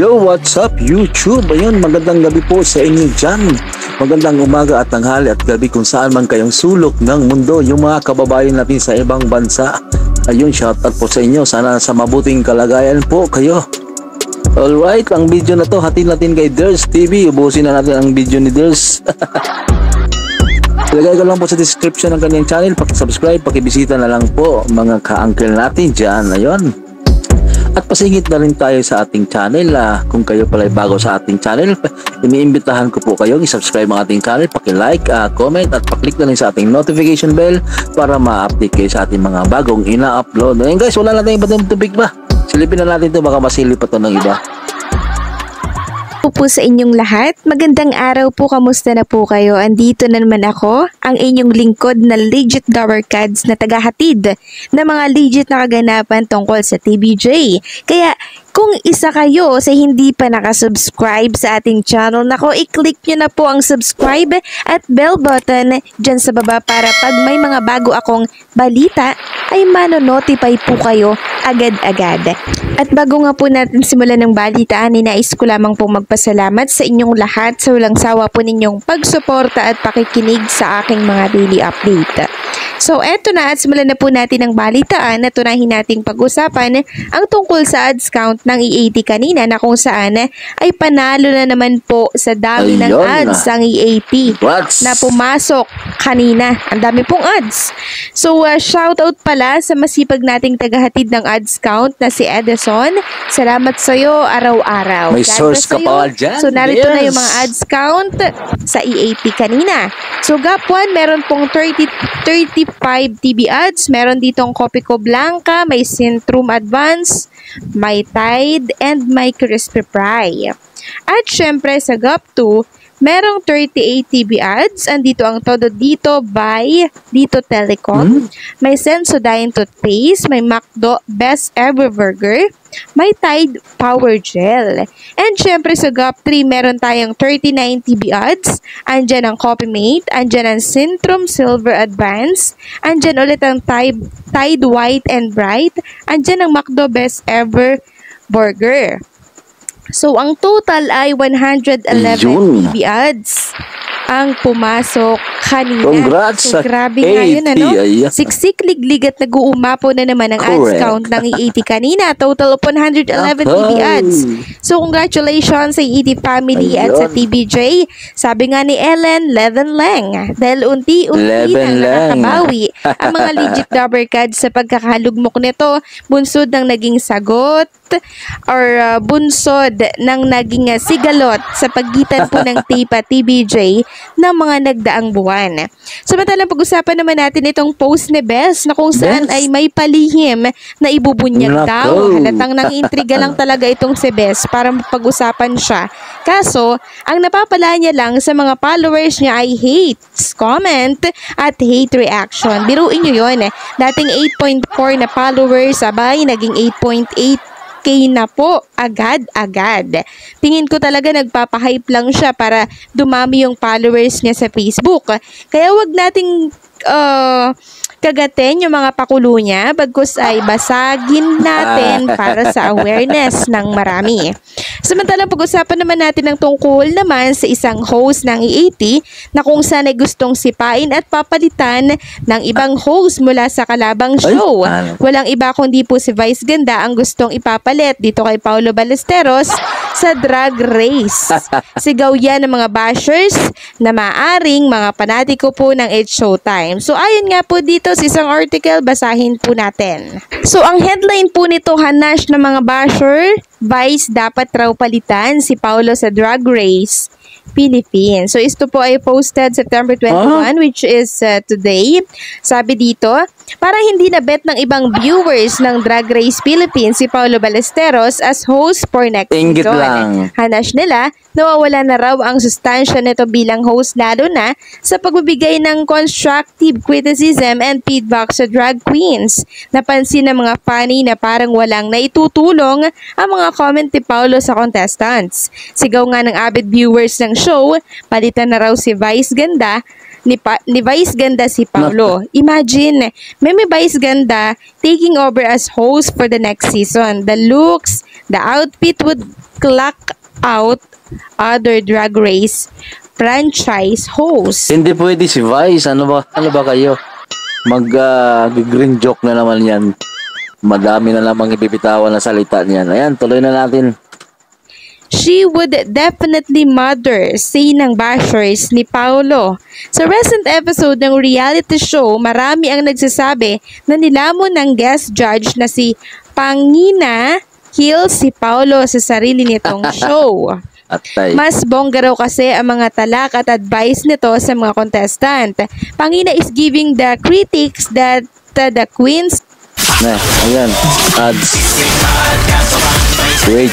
Yo, what's up YouTube? Ayun, magandang gabi po sa inyo dyan. Magandang umaga at tanghali at gabi kung saan man kayong sulok ng mundo. Yung mga kababayan natin sa ibang bansa. Ayun, shoutout po sa inyo. Sana sa mabuting kalagayan po kayo. Alright, ang video na to hatid natin kay Ders TV. Ubusin na natin ang video ni Ders. Ilagay ko lang po sa description ng kanyang channel. Paki-subscribe, paki-bisita na lang po mga ka-uncle natin dyan. Ayun. At pasingit na rin tayo sa ating channel. Kung kayo pala ay bago sa ating channel, iniimbitahan ko po kayong i-subscribe ang ating channel, paki-like, comment at paklik na rin sa ating notification bell para ma-update kayo sa ating mga bagong ina-upload. Ngayon guys, wala natin iba ng tubig ba? Silipin na natin ito, baka masilip pa ito ng iba. Po sa inyong lahat, magandang araw po, kamusta na po kayo? Andito na naman ako, ang inyong lingkod na legit Dowercads na tagahatid na mga legit na kaganapan tungkol sa TBJ. Kaya kung isa kayo sa hindi pa nakasubscribe sa ating channel, nako, i-click nyo na po ang subscribe at bell button dyan sa baba para pag may mga bago akong balita ay mano-notify po kayo agad-agad. At bago nga po natin simulan ng balitaan, ninais ko lamang po magpasalamat sa inyong lahat sa walang sawa po ninyong pagsuporta at pakikinig sa aking mga daily update. So eto na, at simulan na po natin ang balitaan na tunahin nating pag-usapan ang tungkol sa ads count ng EAT kanina na kung saan ay panalo na naman po sa dami ng ads ang EAT na pumasok kanina. Ang dami pong ads. So shoutout pala sa masipag nating tagahatid ng ads count na si Edison. Salamat sa iyo araw-araw. May source ka pa dyan. So narito na yung mga ads count sa EAT kanina. So Gap 1, meron pong 35 TV ads. Meron ditong Copico Blanca, may Centrum Advance, may Tide, and may Crispy Fry. At syempre sa Gap 2, merong 38 TV ads. Andito ang Todo Dito by Dito Telecom. May Sensodyne Toothpaste, may McDo Best Ever Burger, may Tide Power Gel. And syempre sa Gap 3, meron tayong 39 TV ads. Andyan ang Coffee Mate, andyan ang Centrum Silver Advance, andyan ulit ang Tide White and Bright, andyan ang McDo Best Ever Burger. So, ang total ay 111 TV ads ang pumasok kanina. Congrats! So, grabe nga yun, ano? Siksik, liglig at nag-uumapo na naman ang ads count ng EAT kanina. Total of 111 TV ads. So, congratulations sa EAT family at sa TBJ. Sabi nga ni Ellen, Leven lang. Dahil unti-unti nang nakakabawi ang mga legit Dowercads sa pagkakalugmok nito. Bunsod ng naging sagot or bunsod ng naging sigalot sa pagitan po ng TBJ ng mga nagdaang buwan. Samantalang pag-usapan naman natin itong post ni Bes na kung saan ay may palihim na ibubunyag daw. Halatang nangiintriga lang talaga itong si Bes para mapag-usapan siya. Kaso, ang napapala niya lang sa mga followers niya ay hates, comment, at hate reaction. Biruin nyo yun. Dating 8.4 na followers, abay, naging 8.8 na po agad-agad. Tingin ko talaga nagpapahype lang siya para dumami yung followers niya sa Facebook. Kaya wag nating kagatin yung mga pakulo niya, bagkus ay basagin natin para sa awareness ng marami. Samantalang pag-usapan naman natin ng tungkol naman sa isang host ng EAT na kung saan ay gustong sipain at papalitan ng ibang host mula sa kalabang show. Walang iba kundi po si Vice Ganda ang gustong ipapalit dito kay Paulo Ballesteros sa Drag Race. Sigaw yan ng mga bashers na maaring mga panatiko po ng It's Showtime. So ayon nga po dito sa isang article, basahin po natin. So ang headline po nito, hanash ng mga basher, Vice dapat raw palitan si Paulo sa Drag Race Philippines. So ito po ay posted September 21 which is today. Sabi dito, para hindi na bet ng ibang viewers ng Drag Race Philippines si Paulo Ballesteros as host for next season. Hanash nila, nawawala na raw ang sustansya nito bilang host lalo na sa pagbibigay ng constructive criticism and feedback sa drag queens. Napansin ng mga funny na parang walang naitutulong ang mga comment ni Paulo sa contestants. Sigaw nga ng avid viewers ng show, palitan na raw si Vice Ganda ni Vice Ganda si Paulo. Imagine, may Vice Ganda taking over as host for the next season. The looks, The outfit would clock out other Drag Race franchise hosts. Hindi pwede si Vice. Ano ba kayo? Green joke na naman yan. Madami na namang ibibitawan na salita niyan. Ayan, tuloy na natin. She would definitely mother, say ng bashers ni Paolo. Sa recent episode ng reality show, marami ang nagsasabi na nilamon ng guest judge na si Pangina Hill si Paolo sa sarili nitong show. Atay. Mas bongga raw kasi ang mga talak at advice nito sa mga contestant. Pangina is giving the critics that the queens Ayan, ads. Wait.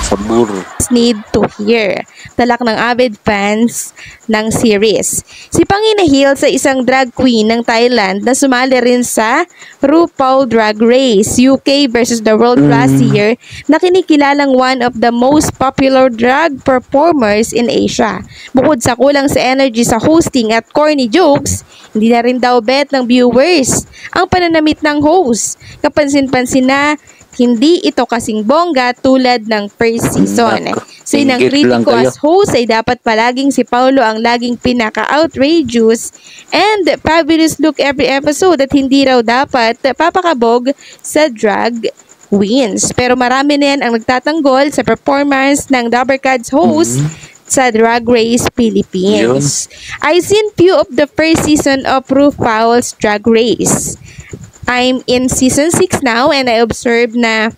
Sabur. need to hear. Talak ng avid fans ng series. Si Pangina Hill sa isang drag queen ng Thailand na sumali rin sa RuPaul Drag Race UK versus the World last year na kinikilalang one of the most popular drag performers in Asia. Bukod sa kulang sa energy sa hosting at corny jokes, hindi na rin daw bet ng viewers ang pananamit ng host. Kapansin-pansin na hindi ito kasing bongga tulad ng first season. So yun ang kritiko as host ay dapat palaging si Paolo ang laging pinaka-outrageous and fabulous look every episode at hindi raw dapat papakabog sa drag queens. Pero marami na yan ang nagtatanggol sa performance ng Dabarkads host sa Drag Race Philippines. I seen few of the first season of RuPaul's Drag Race. I'm in season 6 now and I observed na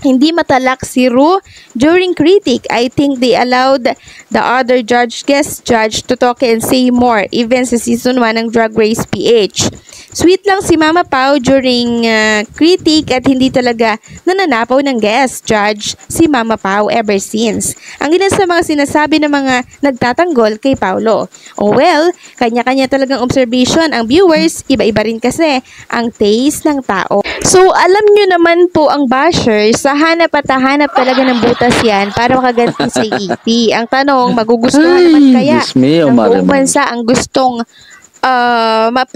hindi matalak si Ru during critic. I think they allowed the other guest judge to talk and say more even sa season 1 ng Drag Race PH. Sweet lang si Mama Pao during critic at hindi talaga nananapaw ng guest judge si Mama Pao ever since. Ang ilan sa mga sinasabi ng mga nagtatanggol kay Paolo. Oh well, kanya-kanya talagang observation ang viewers, iba-iba rin kasi ang taste ng tao. So alam nyo naman po ang bashers, sa hanap at hanap talaga ng butas yan para makaganti sa EP. Ang tanong, magugustuhan naman kaya ng buong bansa ang gustong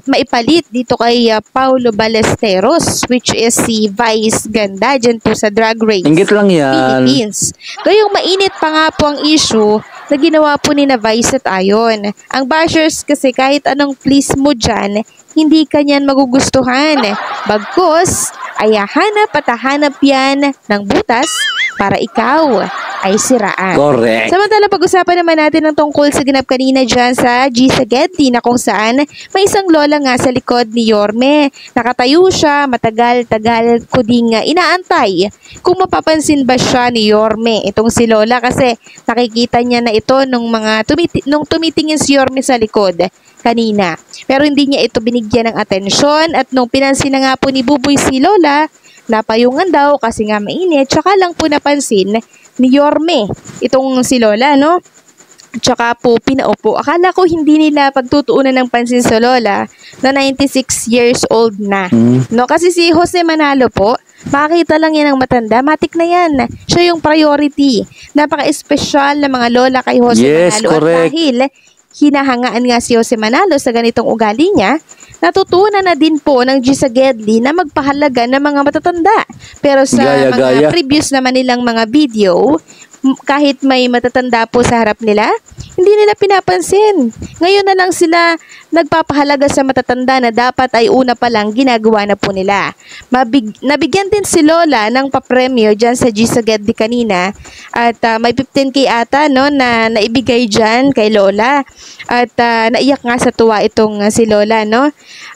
maipalit dito kay Paulo Ballesteros, which is si Vice ganda dyan po sa Drag Race Inggit lang yan. Philippines. Gayong mainit pa nga po ang issue na ginawa po ni na Vice at Ayon. Ang bashers kasi kahit anong please mo dyan, hindi kanyan magugustuhan. Bagkus, ay hanap at hanap yan ng butas para ikaw ay siraan. Correct. Samantala, pag-usapan naman natin ang tungkol sa ganap kanina dyan sa G Sagetti na kung saan may isang lola nga sa likod ni Yorme. Nakatayo siya, matagal-tagal ko ding inaantay kung mapapansin ba siya ni Yorme. Itong si lola kasi nakikita niya na ito nung tumitingin si Yorme sa likod kanina. Pero hindi niya ito binigyan ng atensyon at nung pinansin na nga po ni Buboy si lola, napayungan daw kasi nga mainit, tsaka lang po napansin ni Yorme itong si lola, no? Tsaka po pinaupo. Akala ko hindi nila pagtutuunan ng pansin sa lola na 96 years old na. No? Kasi si Jose Manalo po, makita lang yan ng matanda, matik na yan. Siya yung priority. Napaka-espesyal na mga lola kay Jose Manalo. Correct. At dahil hinahangaan nga si Jose Manalo sa ganitong ugali niya, natutunan na din po ng G Sagetti na magpahalaga ng mga matatanda. Pero sa mga previous naman nilang mga video, kahit may matatanda po sa harap nila, hindi nila pinapansin. Ngayon na lang sila nagpapahalaga sa matatanda na dapat ay una pa lang ginagawa na po nila. Nabigyan din si Lola ng papremyo dyan sa G Sagetti kanina at may 15K ata no, na naibigay dyan kay Lola at naiyak nga sa tuwa itong si Lola. No?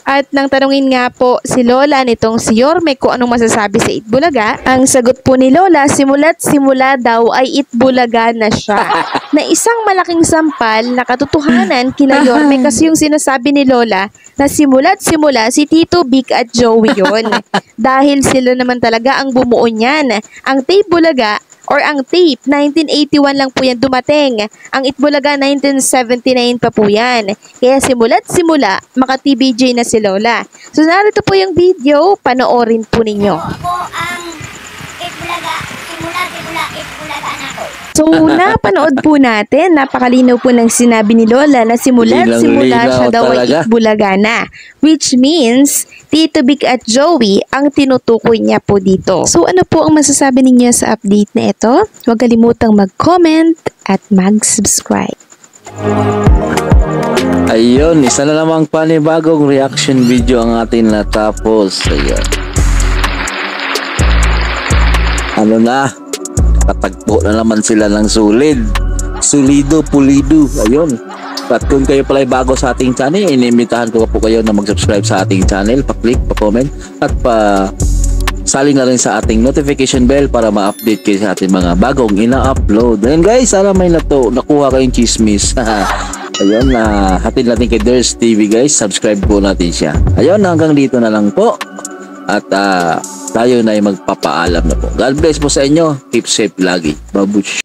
At nang tanungin nga po si Lola nitong si Yorme kung anong masasabi sa Itbulaga, ang sagot po ni Lola, simula't simula daw ay Itbulaga na siya. Na isang malaking sampal na katotohanan kina Yorme kasi yung sinasabi ni Lola na simula't simula si Tito Vic at Joey yun. Dahil sila naman talaga ang bumuo niyan. Ang tape Bulaga or ang tape, 1981 lang po yan dumating. Ang Itbulaga, 1979 pa po yan. Kaya simula't simula, maka-TBJ na si Lola. So narito po yung video, panoorin po ninyo. Ako ang Itbulaga, simula Itbulaga na ako. So, napanood po natin, napakalinaw po ng sinabi ni Lola na simula siya daw ay Itbulaga na. Which means, Tito Vic at Joey ang tinutukoy niya po dito. So, ano po ang masasabi ninyo sa update na ito? Huwag kalimutang mag-comment at mag-subscribe. Ayun, isa na namang panibagong reaction video ang atin natapos. Ayun. Ano na? Katagpo na naman sila ng solid. Solido, pulido. Ayun. At kung kayo pala ay bago sa ating channel, inimbitahan ko po kayo na mag-subscribe sa ating channel, pa-click, pa-comment, at sali na rin sa ating notification bell para ma-update kayo sa ating mga bagong ina-upload. Ayun guys, sana may nakuha kayong chismis. Ayun, hatid natin kay Ders TV guys. Subscribe po natin siya. Ayun, hanggang dito na lang po. At tayo na ay magpapaalam na po. God bless po sa inyo. Keep safe lagi. Babush.